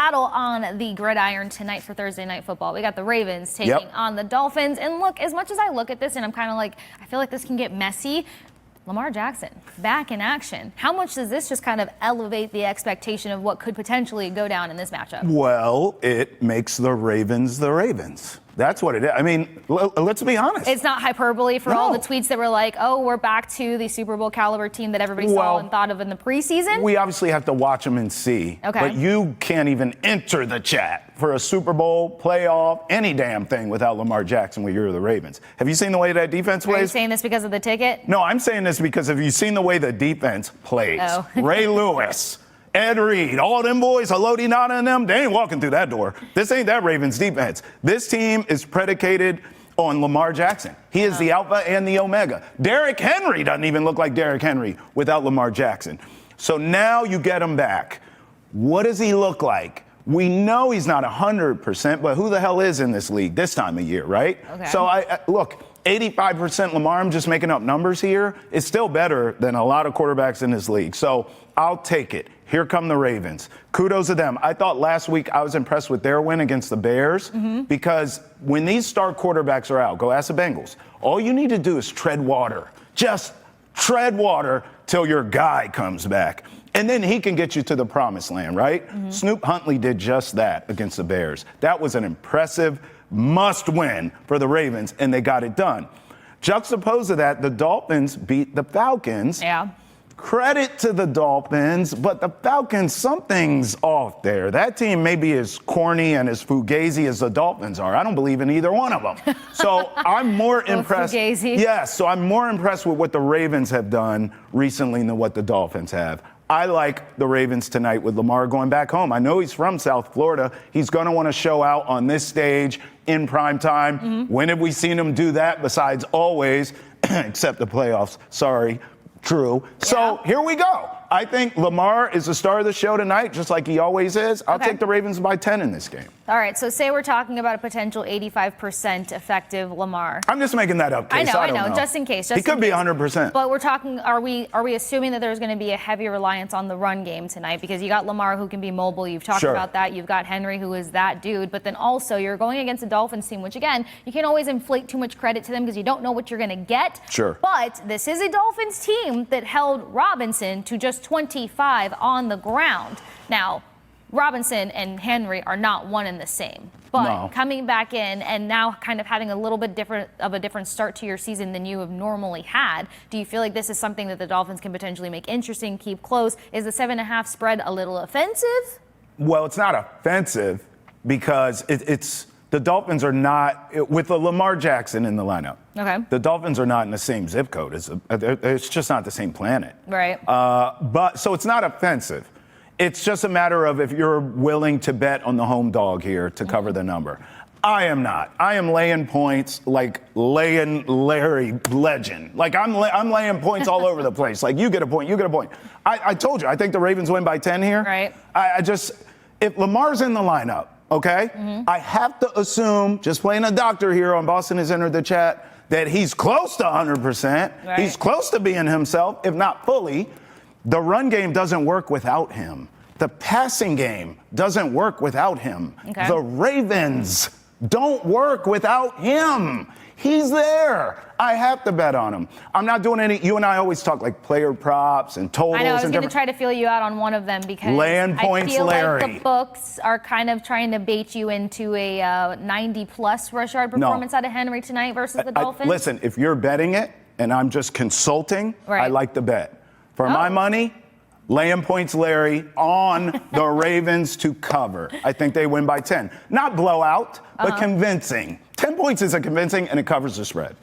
battle on the gridiron tonight for Thursday Night Football. We got the Ravens taking on the Dolphins. And look, as much as I look at this and I'm kind of like, I feel like this can get messy, Lamar Jackson back in action. How much does this just kind of elevate the expectation of what could potentially go down in this matchup? Well, it makes the Ravens the Ravens. That's what it is. I mean, let's be honest. It's not hyperbole for all the tweets that were like, oh, we're back to the Super Bowl caliber team that everybody saw and thought of in the preseason? We obviously have to watch them and see. Okay. But you can't even enter the chat for a Super Bowl, playoff, any damn thing without Lamar Jackson when you're the Ravens. Have you seen the way that defense plays? Are you saying this because of the ticket? No, I'm saying this because have you seen the way the defense plays? Oh. Ray Lewis, Ed Reed, all them boys, Haloti Nana and them, they ain't walking through that door. This ain't that Ravens defense. This team is predicated on Lamar Jackson. He is the alpha and the omega. Derrick Henry doesn't even look like Derrick Henry without Lamar Jackson. So now you get him back. What does he look like? We know he's not 100%, but who the hell is in this league this time of year, right? Okay. So look, 85% Lamar, I'm just making up numbers here, is still better than a lot of quarterbacks in this league. So I'll take it. Here come the Ravens. Kudos to them. I thought last week I was impressed with their win against the Bears because when these star quarterbacks are out, go ask the Bengals, all you need to do is tread water. Just tread water till your guy comes back. And then he can get you to the promised land, right? Snoop Huntley did just that against the Bears. That was an impressive must-win for the Ravens, and they got it done. Juxtaposed to that, the Dolphins beat the Falcons. Yeah. Credit to the Dolphins, but the Falcons, something's off there. That team may be as corny and as fugazi as the Dolphins are. I don't believe in either one of them. So I'm more impressed. Fugazi. Yes, so I'm more impressed with what the Ravens have done recently than what the Dolphins have. I like the Ravens tonight with Lamar going back home. I know he's from South Florida. He's going to want to show out on this stage in prime time. When have we seen him do that besides always, except the playoffs? Sorry. True. So here we go. I think Lamar is the star of the show tonight, just like he always is. I'll take the Ravens by 10 in this game. All right, so say we're talking about a potential 85% effective Lamar. I'm just making that up, Case. I know, just in case. He could be 100%. But we're talking, are we assuming that there's going to be a heavy reliance on the run game tonight? Because you got Lamar who can be mobile. You've talked about that. You've got Henry who is that dude. But then also you're going against a Dolphins team, which again, you can't always inflate too much credit to them because you don't know what you're going to get. Sure. But this is a Dolphins team that held Robinson to just 25 on the ground. Now, Robinson and Henry are not one and the same. But coming back in and now kind of having a little bit different start to your season than you have normally had, do you feel like this is something that the Dolphins can potentially make interesting, keep close? Is the 7.5 spread a little offensive? Well, it's not offensive because it's the Dolphins are not, with a Lamar Jackson in the lineup. Okay. The Dolphins are not in the same zip code. It's just not the same planet. Right. So it's not offensive. It's just a matter of if you're willing to bet on the home dog here to cover the number. I am not. I am laying points like laying Larry Legend. Like I'm laying points all over the place. Like you get a point, you get a point. I told you, I think the Ravens win by 10 here. Right. If Lamar's in the lineup, okay, I have to assume, just playing a doctor here on Boston has entered the chat, that he's close to 100%. Right. He's close to being himself, if not fully. The run game doesn't work without him. The passing game doesn't work without him. Okay. The Ravens don't work without him. He's there. I have to bet on him. I'm not doing any. You and I always talk like player props and totals. I know. I was going to try to feel you out on one of them because laying points, I feel Larry. like the books are kind of trying to bait you into a 90-plus rush yard performance out of Henry tonight versus the Dolphins. Listen, if you're betting it and I'm just consulting, I like the bet. For my money, laying points, Larry, on the Ravens to cover. I think they win by 10. Not blowout, but convincing. 10 points isn't convincing, and it covers the spread.